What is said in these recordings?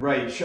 Right.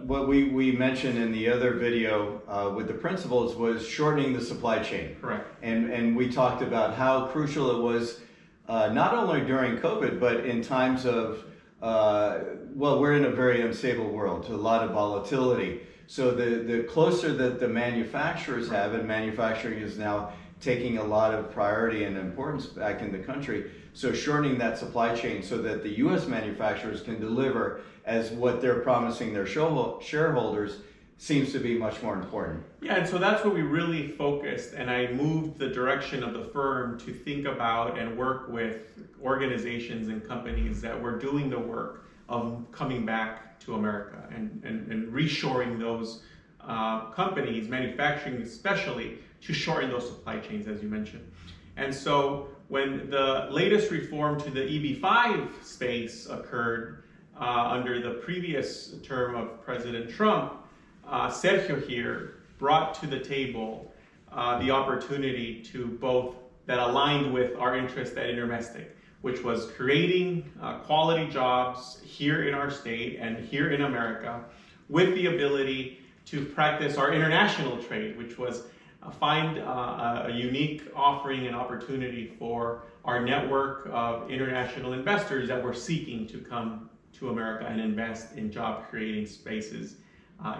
What we mentioned in the other video with the principles was shortening the supply chain. Correct. And we talked about how crucial it was, not only during COVID, but in times of, well, we're in a very unstable world, a lot of volatility. So the closer that the manufacturers have, and manufacturing is now taking a lot of priority and importance back in the country, so shortening that supply chain so that the U.S. manufacturers can deliver as what they're promising their shareholders seems to be much more important. Yeah, and so that's where we really focused, and I moved the direction of the firm to think about and work with organizations and companies that were doing the work of coming back to America and reshoring those companies, manufacturing especially, to shorten those supply chains, as you mentioned. And so when the latest reform to the EB-5 space occurred under the previous term of President Trump, Sergio here brought to the table the opportunity to both that aligned with our interest at Intermestic, which was creating quality jobs here in our state and here in America, with the ability to practice our international trade, which was find a unique offering and opportunity for our network of international investors that were seeking to come to America and invest in job creating spaces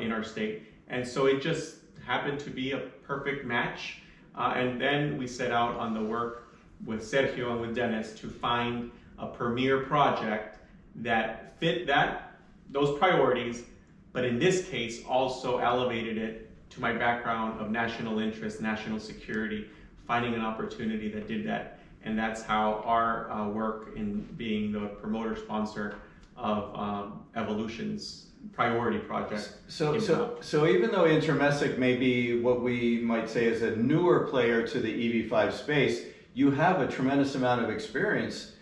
in our state. And so it just happened to be a perfect match. And then we set out on the work with Sergio and with Dennis to find a premier project that fit those priorities, but in this case also elevated it to my background of national interest, national security, finding an opportunity that did that. And that's how our work in being the promoter sponsor of EVelution's priority project. So even though Intermestic may be what we might say is a newer player to the EB-5 space, you have a tremendous amount of experience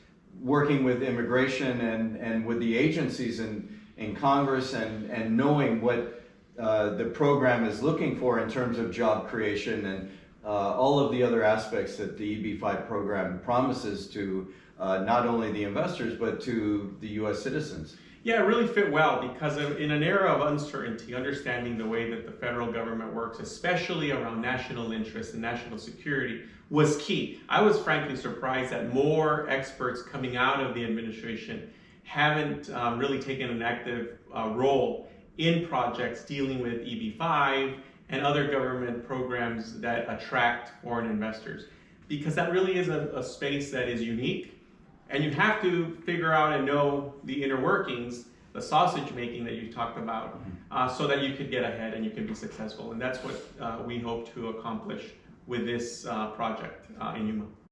working with immigration and with the agencies in Congress and knowing what the program is looking for in terms of job creation and all of the other aspects that the EB-5 program promises to not only the investors, but to the U.S. citizens. Yeah, it really fit well because in an era of uncertainty, understanding the way that the federal government works, especially around national interest and national security, was key. I was frankly surprised that more experts coming out of the administration haven't really taken an active role in projects dealing with EB-5 and other government programs that attract foreign investors, because that really is a space that is unique. And you have to figure out and know the inner workings, the sausage making that you talked about, so that you could get ahead and you can be successful. And that's what we hope to accomplish with this project in Yuma.